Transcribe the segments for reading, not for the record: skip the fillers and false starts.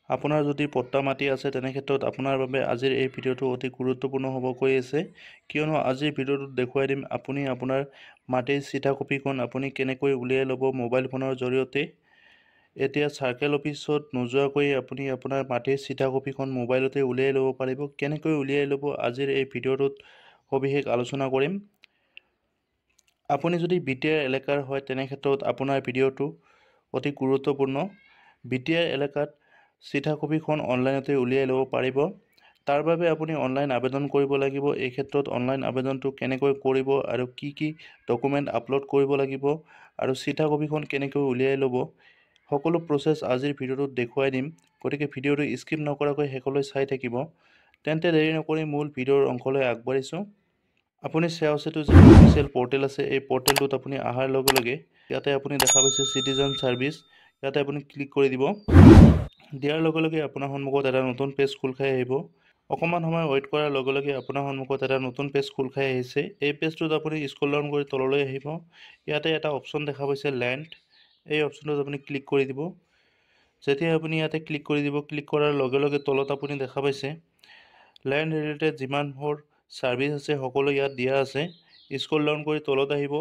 আপোনাৰ যদি পট্টা মাটি আছে তেনে ক্ষেত্ৰত আপোনাৰ বাবে আজিৰ এই ভিডিঅ'টো অতি গুৰুত্বপূৰ্ণ হ'ব কৈ আছে কিয়নো আজিৰ ভিডিঅ'টোত দেখুৱাই দিম আপুনি আপোনাৰ মাটিৰ চিঠা কপিখন আপুনি কেনেকৈ উলিয়াই ল'ব মোবাইল ফোনৰ জৰিয়তে এতিয়া চাৰ্কেল অফিচত নোযোৱাকৈ আপুনি আপোনাৰ মাটিৰ চিঠা কপিখন মোবাইলতে উলিয়াই ল'ব পাৰিব কেনেকৈ উলিয়াই ল'ব আজিৰ এই ভিডিঅ'টোত সবিশেষ আলোচনা কৰিম আপুনি যদি বিটিআৰ এলেকাৰ হয় তেনে ক্ষেত্ৰত আপোনাৰ ভিডিঅ'টো অতি গুৰুত্বপূৰ্ণ বিটিআৰ এলেকাত চিঠা কপিখন অনলাইনতে উলিয়াই ল'ব পাৰিব তাৰ বাবে আপুনি অনলাইন আবেদন কৰিব লাগিব এই ক্ষেত্ৰত অনলাইন আবেদনটো কেনেকৈ কৰিব আৰু কি ডকুমেণ্ট আপলোড কৰিব লাগিব আৰু চিঠা কপিখন কেনেকৈ উলিয়াই ল'ব সকলো প্ৰচেছ আজিৰ ভিডিঅ'টোত দেখুৱাই দিম গতিকে ভিডিঅ'টো স্কিপ নকৰাকৈ শেষলৈ চাই থাকিব তেন্তে দেৰি নকৰি মূল ভিডিঅ'ৰ অংশলৈ আগবাঢ়িছোঁ আপুনি চেয়াৰছেটো যি অফিচিয়েল পৰ্টেল আছে এই পৰ্টেলটোত আপুনি অহাৰ লগে লগে ইয়াতে আপুনি দেখা পাইছে চিটিজেন সাৰ্ভিস ইয়াতে আপুনি ক্লিক কৰি দিব দিয়াৰ লগে লগে আপোনাৰ সন্মুখত এটা নতুন পেজ খোল খাই আহিব অকমান সময় ওয়েট কৰাৰ লগে লগে আপোনাৰ সন্মুখত এটা নতুন পেজ খোল খাই আহিছে এই পেজটোত আপুনি স্ক্ৰল ডাউন কৰি তললৈ আহিব ইয়াতে এটা অপচন দেখা পাইছে ল্যান্ড এই অপচনটোত আপুনি ক্লিক কৰি দিব যেতিয়া আপুনি ইয়াতে ক্লিক কৰি দিব ক্লিক কৰাৰ লগে লগে তলত আপুনি দেখা পাইছে ল্যান্ড ৰিলেটেড যিমানবোৰ সাৰ্ভিস আছে সকলো ইয়াত দিয়া আছে স্ক্ৰল ডাউন কৰি তলত আহিব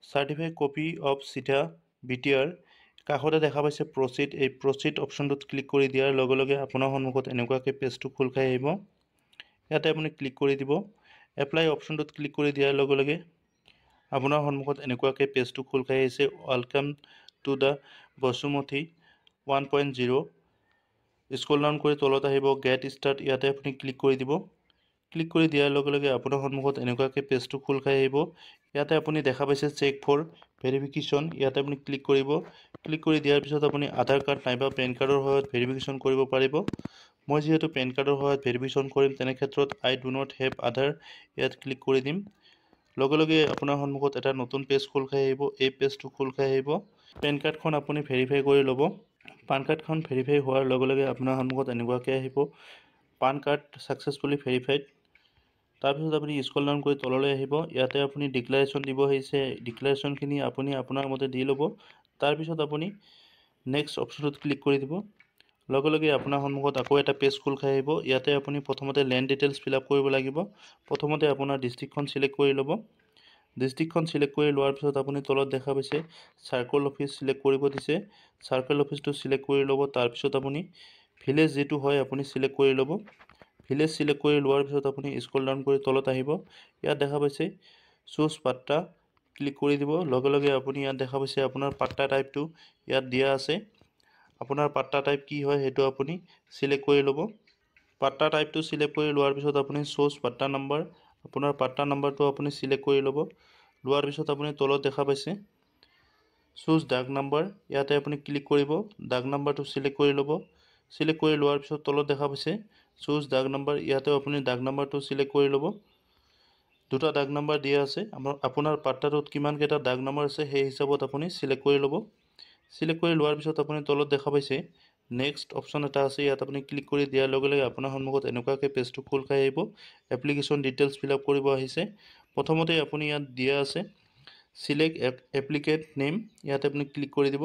সাৰ্টিফাইড কপি অফ চিঠা বিটিআৰ কাষতে দেখা পাইছে প্ৰসিড এই প্ৰসিড অপচনটোত ক্লিক কৰি দিয়াৰ লগে লগে আপোনাৰ সন্মুখত এনেকুৱাকৈ পেজটো খোল খাই আহিব ইয়াতে আপুনি ক্লিক কৰি দিব এপ্লাই অপচনটোত ক্লিক কৰি দিয়াৰ লগে লগে আপোনাৰ সন্মুখত এনেকুৱাকৈ পেজটো খোল খাই আহিছে welcome to the Basumati 1.0 scroll down কৰি তলত আহিব গেট ষ্টাৰ্ট ইয়াতে আপুনি ক্লিক কৰি দিব ক্লিক কৰি দিয়াৰ লগে লগে আপোনাৰ সন্মুখত এনেকুৱাকৈ পেজটো খোল খাই আহিব ইয়াতে আপুনি দেখা পাইছে চেক ফৰ ভেৰিফিকেশ্যন ইয়াতে আপুনি ক্লিক কৰিব ক্লিক কৰি দিয়াৰ পিছত আপুনি আধাৰ কাৰ্ড নাইবা পেন কাৰ্ডৰ সহায়ত ভেৰিফিকেশ্যন কৰিব পাৰিব মই যেহেতু পেন কাৰ্ডৰ সহায়ত ভেৰিফিকেশ্যন কৰিম তেনে ক্ষেত্ৰত আই ডু নট হেভ আধাৰ ইয়াত ক্লিক কৰি দিম লগে লগে আপোনাৰ সন্মুখত এটা নতুন পেজ খোল খাই আহিব এই পেজটো খোল খাই আহিব পেন কাৰ্ডখন আপুনি ভেৰিফাই কৰি ল'ব পান কাৰ্ডখন ভেৰিফাই হোৱাৰ লগে লগে আপোনাৰ সন্মুখত এনেকুৱাকৈ আহিব পান কাৰ্ড সাকসেসফুলি ভেৰিফাইড তাৰপিছত আপুনি স্ক্ৰল ডাউন কৰি তললৈ আহিব ইয়াতে আপুনি ডিক্লাৰেশ্যন দিব আহিছে ডিক্লাৰেশ্যনখিনি আপুনি আপোনাৰ মতে দি ল'ব তাৰপিছত আপুনি নেক্সট অপচনটোত ক্লিক কৰি দিব লগে লগে আপোনাৰ সন্মুখত আকৌ এটা পেজ খোল খাই আহিব ইয়াতে আপুনি প্ৰথমতে ল্যান্ড ডিটেইলছ ফিল আপ কৰিব লাগিব প্ৰথমতে আপোনাৰ ডিস্ট্ৰিক্টখন সিলেক্ট কৰি ল'ব ডিস্ট্ৰিক্টখন সিলেক্ট কৰি লোৱাৰ পিছত আপুনি তলত দেখা পাইছে সাৰ্কেল অফিচ সিলেক্ট কৰিব দিছে সাৰ্কেল অফিচটো সিলেক্ট কৰি ল'ব তাৰপিছত আপুনি ভিলেজ যেটো হয় আপুনি সিলেক্ট কৰি ল'ব ভিলেজ সিলেক্ট কৰি লোৱাৰ পিছত আপুনি স্ক্ৰল ডাউন কৰি তলত আহিব ইয়াত দেখা পাইছে চুজ পাট্টা ক্লিক কৰি দিব লগে লগে আপুনি ইয়াত দেখা পাইছে আপোনাৰ পাট্টা টাইপটো ইয়াত দিয়া আছে আপোনাৰ পাট্টা টাইপ কি হয় হেতু আপুনি সিলেক্ট কৰি ল'ব পাট্টা টাইপটো সিলেক্ট কৰি লোৱাৰ পিছত আপুনি চুজ পাট্টা নম্বৰ আপোনাৰ পাট্টা নম্বৰটো আপুনি সিলেক্ট কৰি ল'ব লোৱাৰ পিছত আপুনি তলত দেখা পাইছে চুজ ডাক নম্বৰ ইয়াতে আপুনি ক্লিক কৰিব ডাক নম্বৰটো সিলেক্ট কৰি ল'ব সিলেক্ট কৰি লোৱাৰ পিছত তলত দেখা পাইছে চুজ ডাক নম্বৰ ইয়াতে আপুনি ডাক নম্বৰটো সিলেক্ট কৰি ল'ব দুটা ডাক নম্বৰ দিয়া আছে আপোনাৰ পাট্টাটোত কিমান কেইটা ডাক নম্বৰ আছে সেই হিচাপত আপুনি সিলেক্ট কৰি ল'ব সিলেক্ট কৰি লোৱাৰ পিছত আপুনি তলত দেখা পাইছে নেক্সট অপচন এটা আছে ইয়াত আপুনি ক্লিক কৰি দিয়াৰ লগে লগে আপোনাৰ সন্মুখত এনেকুৱাকৈ পেজটো খোল খাই আহিব এপ্লিকেশ্যন ডিটেইলছ ফিল আপ কৰিব আহিছে প্ৰথমতে আপুনি ইয়াত দিয়া আছে সিলেক্ট এপ্লিকেন্ট নেম ইয়াতে আপুনি ক্লিক কৰি দিব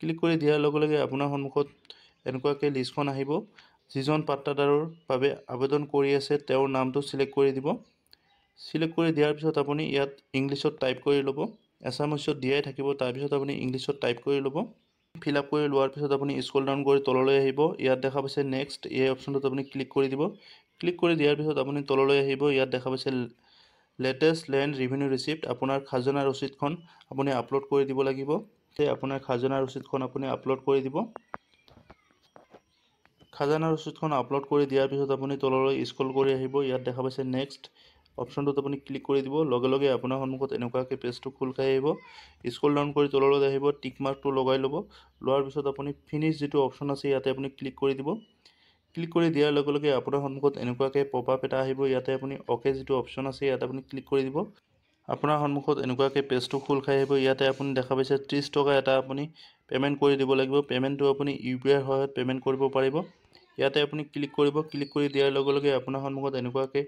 ক্লিক কৰি দিয়াৰ লগে লগে আপোনাৰ সন্মুখত এনেকুৱাকৈ লিষ্টখন আহিব যিজন পাট্টাদাৰৰ বাবে আবেদন কৰি আছে তেওঁৰ নামটো সিলেক্ট কৰি দিব সিলেক্ট কৰি দিয়াৰ পিছত আপুনি ইয়াত ইংলিছত টাইপ কৰি ল'ব এছামিছত দিয়াই থাকিব তাৰ পিছত আপুনি ইংলিছত টাইপ কৰি ল'ব ফিল আপ কৰি লোৱাৰ পিছত আপুনি স্ক্ৰল ডাউন কৰি তললৈ আহিব ইয়াত দেখা পাইছে নেক্সট এই অপচনটোত আপুনি ক্লিক কৰি দিব ক্লিক কৰি দিয়াৰ পিছত আপুনি তললৈ আহিব ইয়াত দেখা পাইছে লেটেষ্ট ল্যান্ড ৰেভিনিউ ৰিসিপ্ট আপোনাৰ খাজনা ৰচিদখন আপুনি আপলোড কৰি দিব লাগিব আপোনাৰ খাজনা ৰচিদখন আপুনি আপলোড কৰি দিব খাজনা ৰচিদখন আপলোড কৰি দিয়াৰ পিছত আপুনি তললৈ স্ক্ৰল কৰি আহিব ইয়াত দেখা পাইছে নেক্সট অপচনটোত আপুনি ক্লিক কৰি দিব লগে লগে আপোনাৰ সন্মুখত এনেকুৱাকৈ পেজটো খোল খাই আহিব স্ক্ৰল ডাউন কৰি তললৈ আহিব টিক মাৰ্কটো লগাই ল'ব লোৱাৰ পিছত আপুনি ফিনিশ যেটো অপচন আছে ইয়াতে আপুনি ক্লিক কৰি দিব ক্লিক কৰি দিয়াৰ লগে লগে আপোনাৰ সন্মুখত এনেকুৱাকৈ পপআপ এটা আহিব ইয়াতে আপুনি ওকে যেটো অপচন আছে ইয়াতে আপুনি ক্লিক কৰি দিব আপোনাৰ সন্মুখত এনেকুৱাকৈ পেজটো খোল খাই আহিব ইয়াতে আপুনি দেখা পাইছে 30 টকা এটা আপুনি পেমেন্ট কৰি দিব লাগিব পেমেন্টটো আপুনি ইউপিআই সহায়ত পেমেন্ট কৰিব পাৰিব ইয়াতে আপুনি ক্লিক কৰিব ক্লিক কৰি দিয়াৰ লগে লগে আপোনাৰ সন্মুখত এনেকুৱাকৈ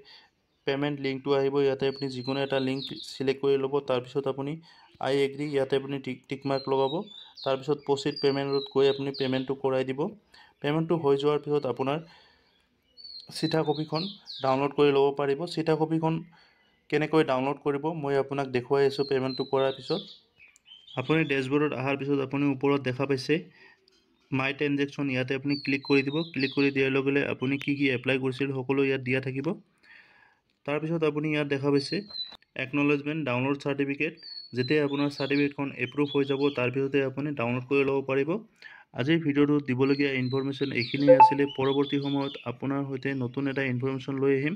পেমেন্ট লিংকটো আহিব ইয়াতে আপুনি যিকোনো এটা লিংক সিলেক্ট কৰি ল'ব তাৰ পিছত আপুনি আই এগ্ৰি ইয়াতে আপুনি টিক মাৰ্ক লগাব তাৰ পিছত প্ৰসিড পেমেন্টত গৈ আপুনি পেমেন্টটো কৰাই দিব পে'মেণ্টটো হৈ যোৱাৰ পিছত আপোনাৰ চিঠা কপিখন ডাউনলোড কৰি ল'ব পাৰিব। চিঠা কপিখন কেনেকৈ ডাউনলোড কৰিব মই আপোনাক দেখুৱাই আছোঁ। পে'মেণ্টটো কৰাৰ পিছত আপুনি ডেছবৰ্ডত অহাৰ পিছত আপুনি ওপৰত দেখা পাইছে মাই ট্ৰেনজেকশ্যন, ইয়াতে আপুনি ক্লিক কৰি দিব। ক্লিক কৰি দিয়াৰ লগে লগে আপুনি কি এপ্লাই কৰিছিল সকলো ইয়াত দিয়া থাকিব। তাৰপিছত আপুনি ইয়াত দেখা পাইছে একনলেজমেণ্ট ডাউনলোড চাৰ্টিফিকেট। যেতিয়া আপোনাৰ চাৰ্টিফিকেটখন এপ্ৰুভ হৈ যাব তাৰপিছতে আপুনি ডাউনলোড কৰি ল'ব পাৰিব। আজিৰ ভিডিঅ'টোত দিবলগীয়া ইনফৰমেশ্যন এইখিনিয়ে আছিলে। পৰৱৰ্তী সময়ত আপোনাৰ সৈতে নতুন এটা ইনফৰমেশ্যন লৈ আহিম।